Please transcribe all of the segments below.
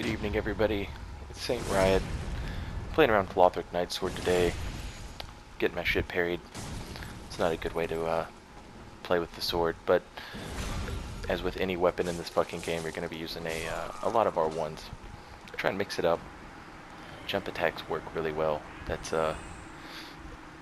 Good evening, everybody. It's Saint Riot. Playing around with Lothric Knightsword today. Getting my shit parried. It's not a good way to play with the sword, but as with any weapon in this fucking game, you're going to be using a lot of R1s. Try and mix it up. Jump attacks work really well. That's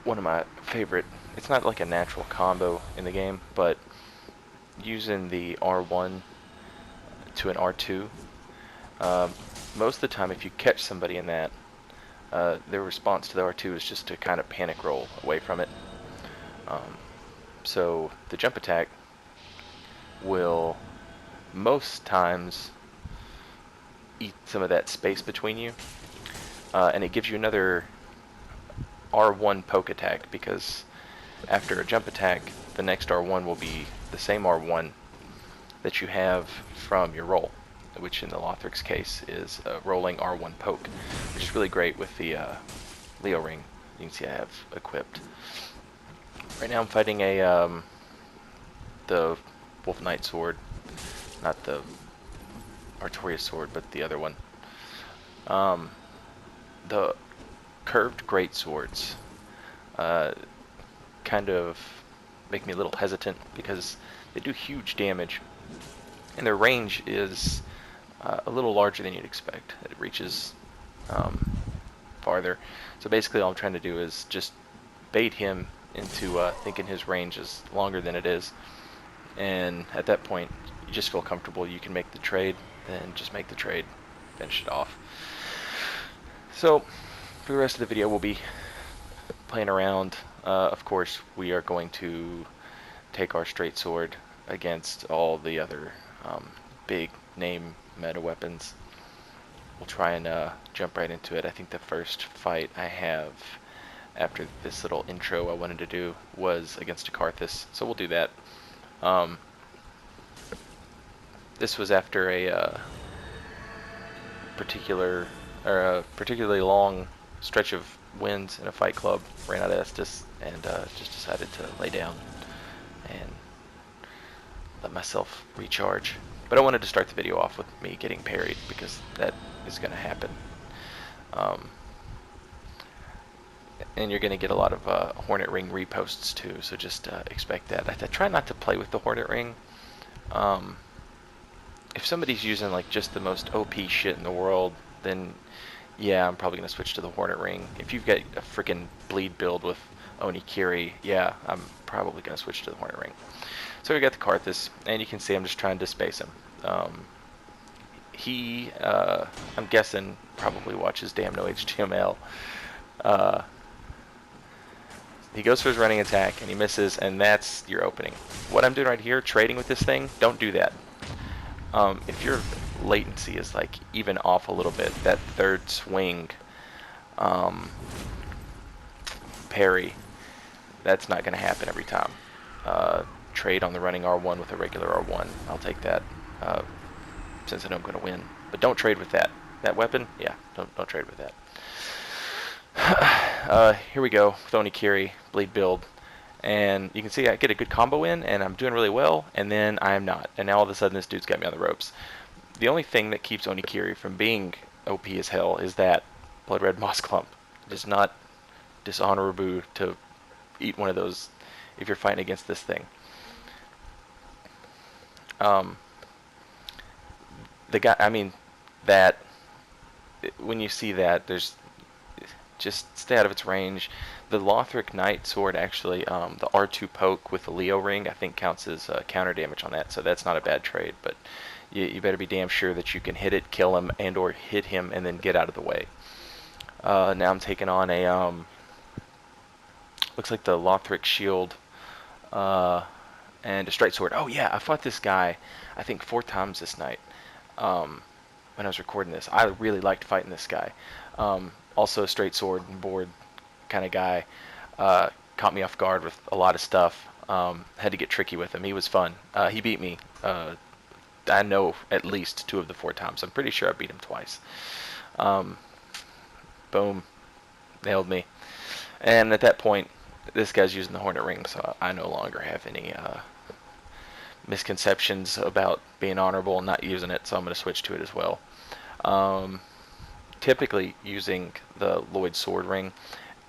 one of my favorite. It's not like a natural combo in the game, but using the R1 to an R2. Most of the time, if you catch somebody in that, their response to the R2 is just to kind of panic roll away from it. So the jump attack will most times eat some of that space between you, and it gives you another R1 poke attack, because after a jump attack, the next R1 will be the same R1 that you have from your roll, which in the Lothric's case is a rolling R1 poke, which is really great with the Leo ring you can see I have equipped. Right now I'm fighting the Wolf Knight sword, not the Artorias sword, but the other one. The curved great swords kind of make me a little hesitant because they do huge damage, and their range is a little larger than you'd expect. It reaches farther. So basically all I'm trying to do is just bait him into thinking his range is longer than it is, and at that point you just feel comfortable. You can make the trade, then just make the trade, finish it off. So for the rest of the video we'll be playing around. Of course we are going to take our straight sword against all the other big name meta weapons. We'll try and jump right into it. I think the first fight I have after this little intro I wanted to do was against a Karthus, so we'll do that. This was after a particularly long stretch of wins in a fight club. Ran out of Estus and just decided to lay down and let myself recharge. But I wanted to start the video off with me getting parried, because that is going to happen. And you're going to get a lot of Hornet Ring reposts too, so just expect that. I try not to play with the Hornet Ring. If somebody's using like just the most OP shit in the world, then yeah, I'm probably going to switch to the Hornet Ring. If you've got a freaking bleed build with Onikiri, yeah, I'm probably going to switch to the Hornet Ring. So we got the Karthus, and you can see I'm just trying to space him. He, I'm guessing, probably watches Damn No HTML. He goes for his running attack, and he misses, and that's your opening. What I'm doing right here, trading with this thing, don't do that. If your latency is like even off a little bit, that third swing parry, that's not going to happen every time. Trade on the running R1 with a regular R1. I'll take that, since I know I'm going to win. But don't trade with that. That weapon, yeah, don't trade with that. Here we go with Onikiri, bleed build. And you can see I get a good combo in, and I'm doing really well, and then I am not. And now all of a sudden this dude's got me on the ropes. The only thing that keeps Onikiri from being OP as hell is that Blood Red Moss Clump. It is not dishonorable to eat one of those if you're fighting against this thing. The guy, I mean, that when you see that, there's just stay out of its range. The Lothric Knight sword actually, the R2 poke with the Leo ring, I think counts as counter damage on that, so that's not a bad trade. But you better be damn sure that you can hit it, kill him, and or hit him, and then get out of the way. Now I'm taking on a looks like the Lothric shield and a straight sword. Oh yeah, I fought this guy I think 4 times this night when I was recording this. I really liked fighting this guy. Also a straight sword and board kind of guy. Caught me off guard with a lot of stuff. Had to get tricky with him. He was fun. He beat me. I know at least 2 of the 4 times. I'm pretty sure I beat him twice. Boom. Nailed me. And at that point, this guy's using the Hornet Ring, so I no longer have any misconceptions about being honorable and not using it, so I'm going to switch to it as well. Typically using the Lloyd sword ring.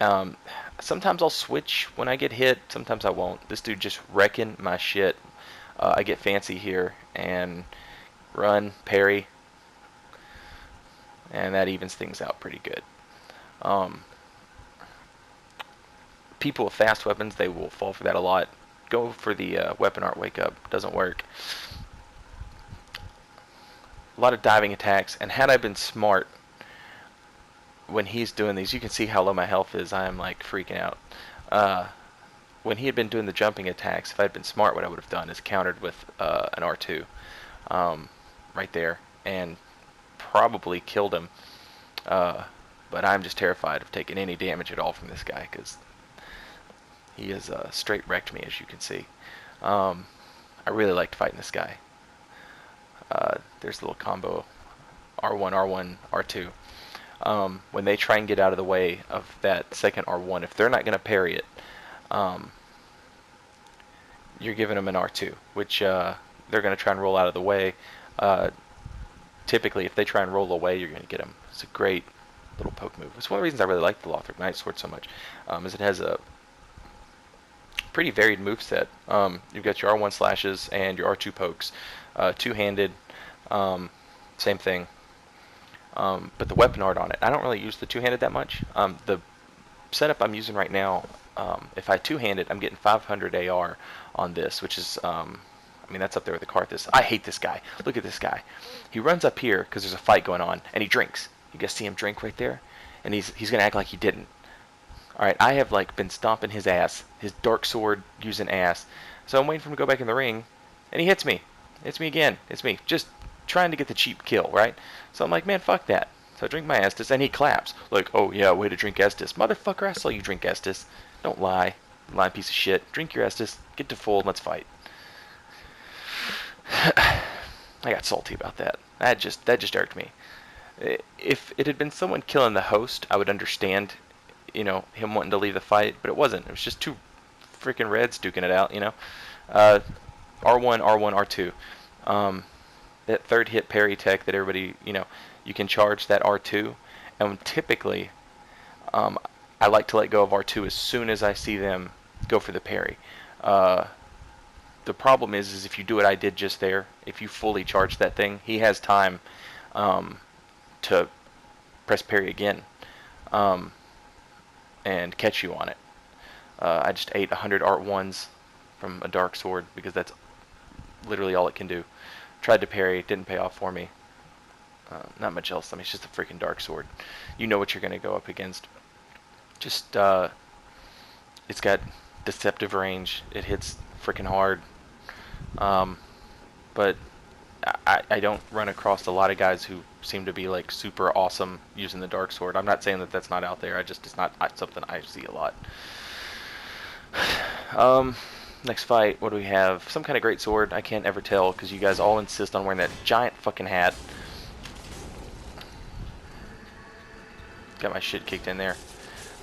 Um, Sometimes I'll switch when I get hit, sometimes I won't. This dude just wrecking my shit. I get fancy here and run, parry, and that evens things out pretty good. Um, People with fast weapons, they will fall for that a lot. Go for the weapon art wake up. Doesn't work. A lot of diving attacks, and had I been smart when he's doing these, you can see how low my health is. I am like freaking out. When he had been doing the jumping attacks, if I had been smart, what I would have done is countered with an R2 right there, and probably killed him. But I'm just terrified of taking any damage at all from this guy, because he has straight wrecked me, as you can see. I really liked fighting this guy. There's a little combo, R1, R1, R2. When they try and get out of the way of that second R1, if they're not going to parry it, you're giving them an R2, which they're going to try and roll out of the way. Typically, if they try and roll away, you're going to get them. It's a great little poke move. It's one of the reasons I really like the Lothric Knight Sword so much, is it has a pretty varied moveset. You've got your R1 slashes and your R2 pokes. Two-handed, same thing. But the weapon art on it, I don't really use the two-handed that much. The setup I'm using right now, if I two-handed, I'm getting 500 AR on this, which is, I mean, that's up there with the Karthus. I hate this guy. Look at this guy. He runs up here because there's a fight going on, and he drinks. You guys see him drink right there? And he's going to act like he didn't. Alright, I have like been stomping his ass, his dark sword using ass. So I'm waiting for him to go back in the ring, and he hits me. Hits me again. It's me. Just trying to get the cheap kill, right? So I'm like, man, fuck that. So I drink my Estus, and he claps. Like, oh yeah, way to drink Estus. Motherfucker, I saw you drink Estus. Don't lie. Lying piece of shit. Drink your Estus, get to full, and let's fight. I got salty about that. That just irked me. If it had been someone killing the host, I would understand, you know, him wanting to leave the fight, but it wasn't. It was just two freaking reds duking it out, you know. R1, R1, R2. That third hit parry tech that everybody, you know, you can charge that R2, and typically, I like to let go of R2 as soon as I see them go for the parry. The problem is if you do what I did just there, if you fully charge that thing, he has time to press parry again. And catch you on it. I just ate 100 art 1s from a dark sword because that's literally all it can do. Tried to parry, didn't pay off for me. Not much else. I mean, it's just a freaking dark sword. You know what you're going to go up against. Just, it's got deceptive range. It hits freaking hard. But I don't run across a lot of guys who seem to be like super awesome using the dark sword. I'm not saying that that's not out there. It's not something I see a lot. Next fight, what do we have? Some kind of great sword. I can't ever tell because you guys all insist on wearing that giant fucking hat. Got my shit kicked in there.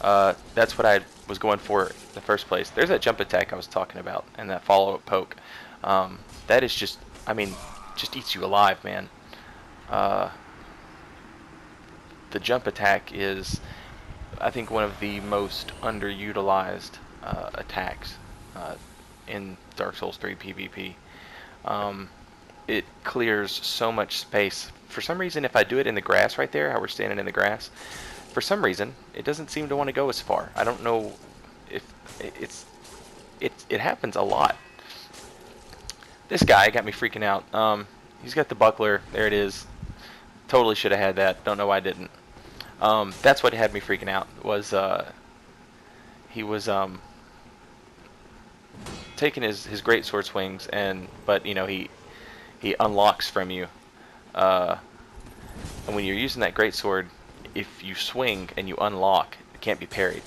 That's what I was going for in the first place. There's that jump attack I was talking about and that follow-up poke. That is just, I mean, just eats you alive, man. The jump attack is, I think, one of the most underutilized attacks in Dark Souls 3 PvP. It clears so much space. For some reason, if I do it in the grass right there, how we're standing in the grass, for some reason, it doesn't seem to want to go as far. I don't know if it happens a lot. This guy got me freaking out. He's got the buckler. There it is. Totally should have had that. Don't know why I didn't. That's what had me freaking out. Was he was taking his great sword swings, but you know he unlocks from you. And when you're using that great sword, if you swing and you unlock, it can't be parried.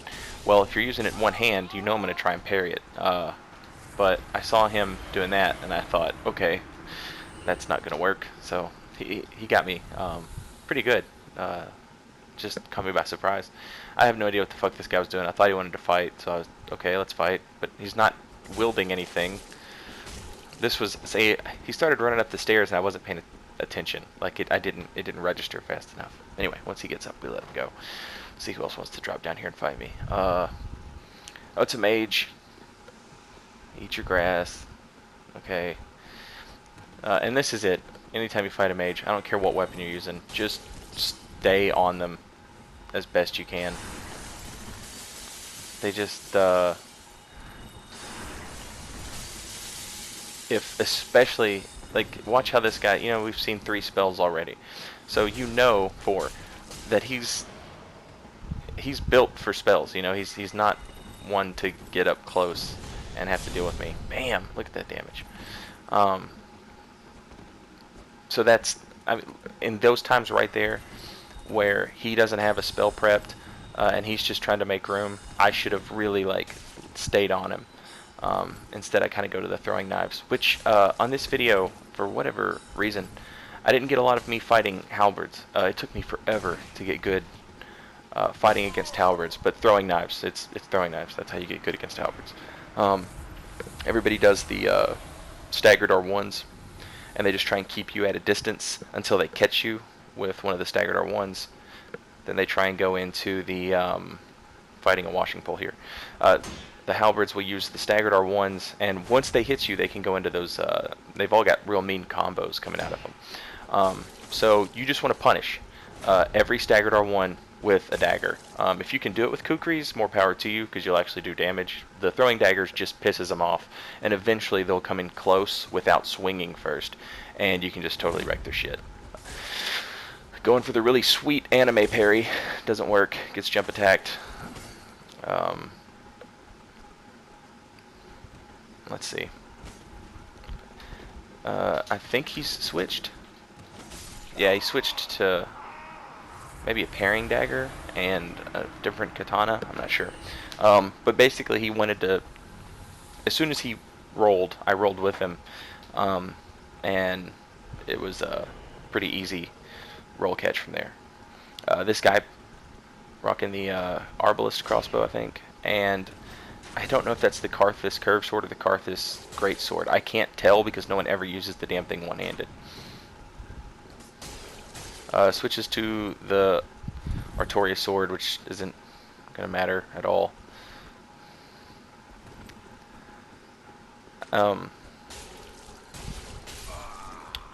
Well, if you're using it in one hand, you know I'm going to try and parry it. But I saw him doing that, and I thought, okay, that's not going to work. So he got me pretty good. Just caught me by surprise. I have no idea what the fuck this guy was doing. I thought he wanted to fight, so I was, okay, let's fight. But he's not wielding anything. This was, say, he started running up the stairs, and I wasn't paying attention. Like it didn't register fast enough. Anyway, once he gets up, we let him go. See who else wants to drop down here and fight me. Oh, it's a mage. Eat your grass. Okay. And this is it. Anytime you fight a mage, I don't care what weapon you're using, just stay on them as best you can. They just, if especially, like, watch how this guy, you know, we've seen 3 spells already. So you know, 4, that he's built for spells, you know, he's not one to get up close and have to deal with me. Bam! Look at that damage. So that's, I mean, in those times right there where he doesn't have a spell prepped and he's just trying to make room, I should have really like stayed on him. Instead I kind of go to the throwing knives, which on this video, for whatever reason, I didn't get a lot of me fighting halberds. It took me forever to get good fighting against halberds, but throwing knives, it's throwing knives. That's how you get good against halberds. Everybody does the staggered R1s, and they just try and keep you at a distance until they catch you with one of the staggered R1s. Then they try and go into the fighting a washing pole here. The halberds will use the staggered R1s, and once they hit you, they can go into those, they've all got real mean combos coming out of them. So you just want to punish every staggered R1 with a dagger. If you can do it with kukris, more power to you, because you'll actually do damage. The throwing daggers just pisses them off, and eventually they'll come in close without swinging first, and you can just totally wreck their shit. Going for the really sweet anime parry doesn't work, gets jump attacked. Let's see. I think he's switched. Yeah, he switched to maybe a parrying dagger and a different katana. I'm not sure. But basically he wanted to, as soon as he rolled, I rolled with him. And it was a pretty easy roll catch from there. This guy rocking the Arbalist crossbow, I think. And I don't know if that's the Karthus curved sword or the Karthus great sword. I can't tell because no one ever uses the damn thing one-handed. Switches to the Artorias sword, which isn't going to matter at all.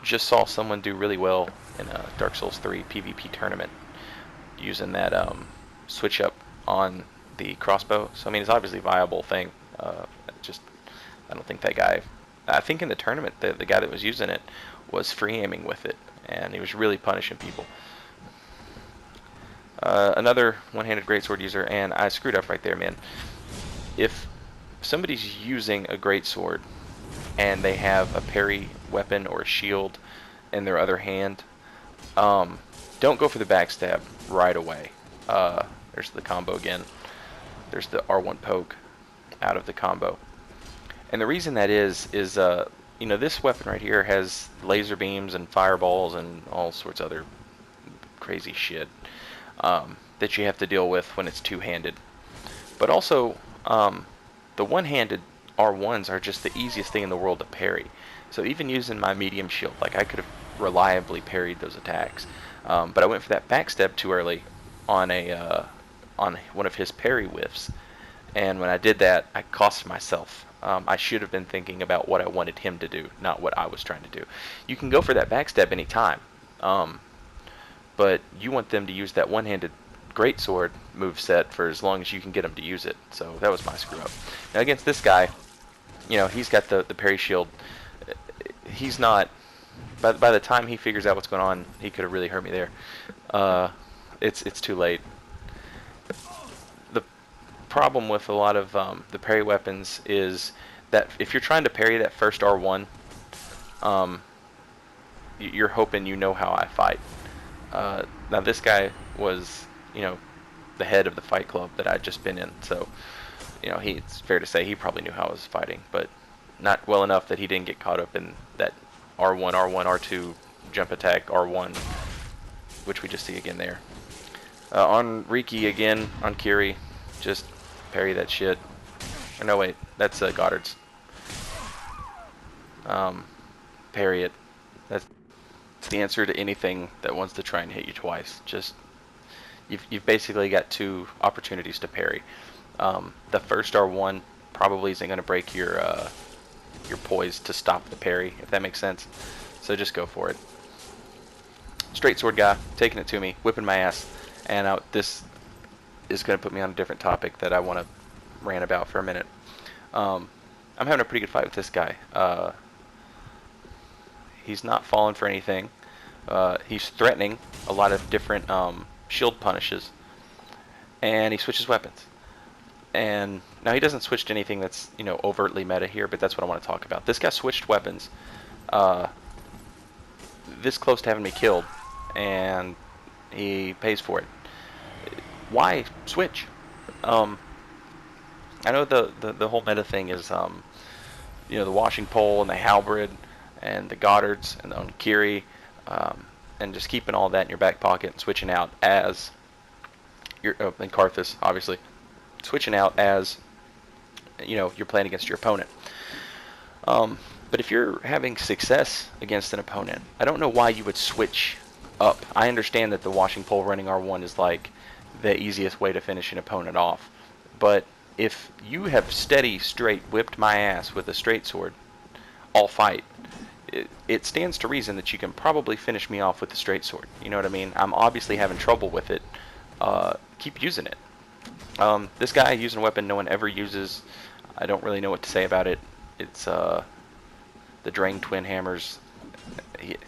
Just saw someone do really well in a Dark Souls 3 PvP tournament using that switch up on the crossbow. So I mean, it's obviously a viable thing. Just I don't think that guy. I think in the tournament, the guy that was using it was free aiming with it, and he was really punishing people. Another one-handed greatsword user, and I screwed up right there, man. If somebody's using a greatsword and they have a parry weapon or a shield in their other hand, don't go for the backstab right away. There's the combo again. There's the R1 poke out of the combo. And the reason that is you know, this weapon right here has laser beams and fireballs and all sorts of other crazy shit that you have to deal with when it's two-handed. But also, the one-handed R1s are just the easiest thing in the world to parry. So even using my medium shield, like I could have reliably parried those attacks. But I went for that backstab too early on on one of his parry whiffs. And when I did that, I cost myself. I should have been thinking about what I wanted him to do, not what I was trying to do. You can go for that backstab anytime, but you want them to use that one-handed greatsword move set for as long as you can get them to use it. So that was my screw up. Now against this guy, you know, he's got the parry shield. He's not. By the time he figures out what's going on, he could have really hurt me there. It's too late. The problem with a lot of the parry weapons is that if you're trying to parry that first R1, you're hoping you know how I fight. Now this guy was, you know, the head of the fight club that I'd just been in, so you know, it's fair to say he probably knew how I was fighting, but not well enough that he didn't get caught up in that R1, R1, R2 jump attack R1, which we just see again there. On Riki again, on Kiri, just parry that shit. Or no, wait, that's Goddard's. Parry it. That's It's the answer to anything that wants to try and hit you twice. Just you've basically got two opportunities to parry. The first R1 probably isn't going to break your poise to stop the parry, if that makes sense. So just go for it. Straight sword guy, taking it to me, whipping my ass. And this is going to put me on a different topic that I want to rant about for a minute. I'm having a pretty good fight with this guy. He's not falling for anything. He's threatening a lot of different shield punishes. And he switches weapons. And now he doesn't switch to anything that's, you know, overtly meta here, but that's what I want to talk about. This guy switched weapons this close to having me killed, and he pays for it. Why switch? I know the whole meta thing is, you know, the washing pole and the halberd and the Goddards and the Onikiri, and just keeping all that in your back pocket and switching out as your and Karthus, obviously. Switching out as, you know, you're playing against your opponent. But if you're having success against an opponent, I don't know why you would switch up. I understand that the washing pole running R1 is like the easiest way to finish an opponent off. But if you have steady, straight whipped my ass with a straight sword all fight, it stands to reason that you can probably finish me off with the straight sword. You know what I mean? I'm obviously having trouble with it. Keep using it. This guy using a weapon no one ever uses. I don't really know what to say about it. It's the Drang Twin Hammers.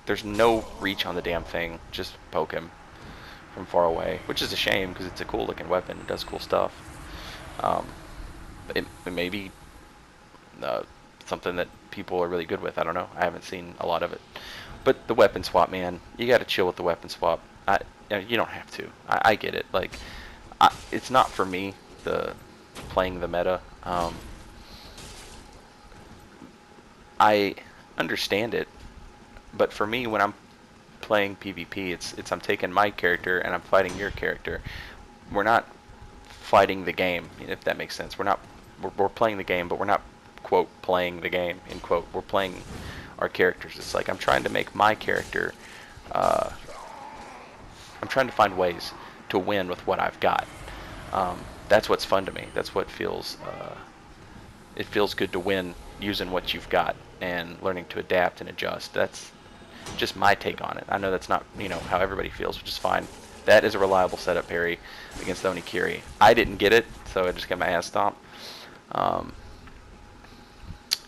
There's no reach on the damn thing. Just poke him from far away, which is a shame because it's a cool looking weapon. It does cool stuff. It may be something that people are really good with. I don't know. I haven't seen a lot of it. But the weapon swap, man, you got to chill with the weapon swap. You don't have to. I get it. Like, it's not for me, playing the meta. I understand it, but for me, when I'm playing PvP, it's I'm taking my character and I'm fighting your character. We're not fighting the game, if that makes sense. We're playing the game, but we're not, quote, playing the game, end quote. We're playing our characters. It's like I'm trying to make my character, I'm trying to find ways to win with what I've got. That's what's fun to me. That's what feels, it feels good to win using what you've got and learning to adapt and adjust. That's just my take on it. I know that's not, you know, how everybody feels, which is fine. That is a reliable setup parry against the Onikiri. I didn't get it, so I just got my ass stomped.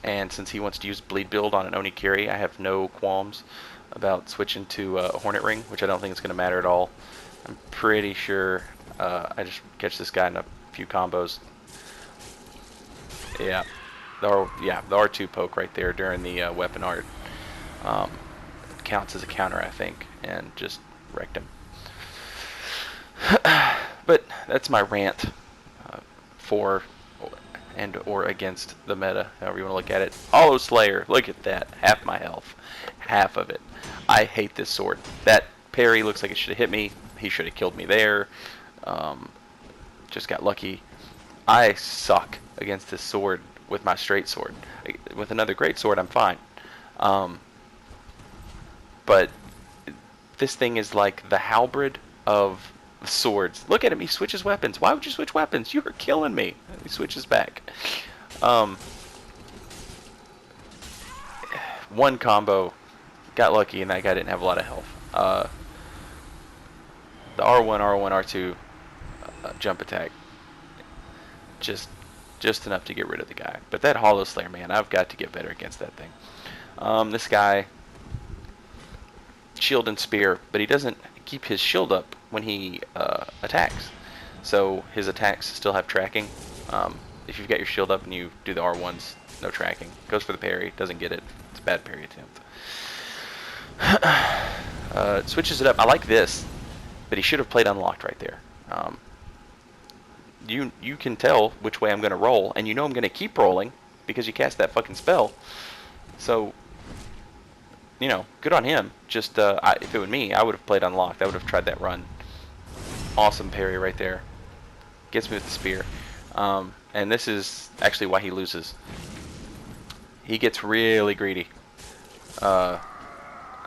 And since he wants to use bleed build on an Onikiri, I have no qualms about switching to a Hornet Ring, which I don't think is going to matter at all. I'm pretty sure I just catch this guy in a few combos. Yeah, the R2 poke right there during the weapon art counts as a counter, I think, and just wrecked him. But that's my rant for and or against the meta, however you want to look at it. Hollow Slayer, look at that, half my health, half of it. I hate this sword. That parry looks like it should have hit me. He should have killed me there. Just got lucky. I suck against this sword with my straight sword. With another great sword, I'm fine. But this thing is like the halberd of swords. Look at him, he switches weapons. Why would you switch weapons? You are killing me. He switches back. One combo, got lucky, and that guy didn't have a lot of health. The R1, R2 jump attack, just enough to get rid of the guy. But that Hollow Slayer, man, I've got to get better against that thing. This guy, shield and spear, but he doesn't keep his shield up when he attacks. So his attacks still have tracking. If you've got your shield up and you do the R1s, no tracking. Goes for the parry, doesn't get it. It's a bad parry attempt. It switches it up. I like this, but he should have played unlocked right there. You can tell which way I'm going to roll, and you know I'm going to keep rolling because you cast that fucking spell. So, you know, good on him. Just if it were me, I would have played unlocked. I would have tried that run. Awesome parry right there. Gets me with the spear. And this is actually why he loses. He gets really greedy.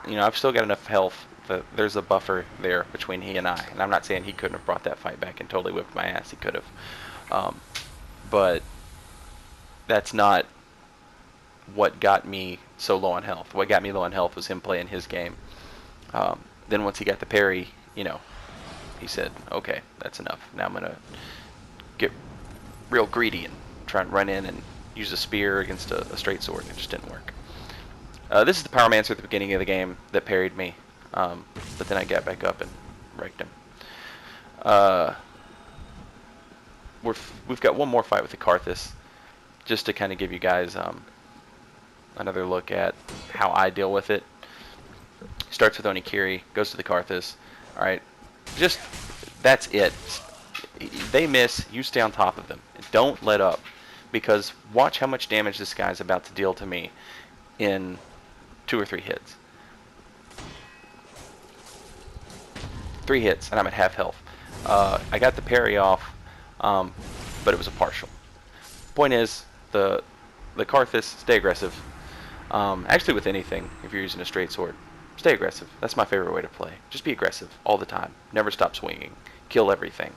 you know, I've still got enough health that there's a buffer there between he and I. And I'm not saying he couldn't have brought that fight back and totally whipped my ass. He could have. But that's not what got me so low on health. What got me low on health was him playing his game. Then once he got the parry, you know, he said, okay, that's enough. Now I'm going to get real greedy and try and run in and use a spear against a straight sword. It just didn't work. This is the Pyromancer at the beginning of the game that parried me, but then I got back up and wrecked him. We've got one more fight with the Karthus, just to kind of give you guys another look at how I deal with it. Starts with Onikiri, goes to the Karthus. All right, just that's it. They miss, you stay on top of them. Don't let up, because watch how much damage this guy's about to deal to me in 2 or 3 hits. 3 hits, and I'm at half health. I got the parry off, but it was a partial. Point is, the Karthus, stay aggressive. Actually, with anything, if you're using a straight sword, stay aggressive. That's my favorite way to play. Just be aggressive all the time. Never stop swinging. Kill everything.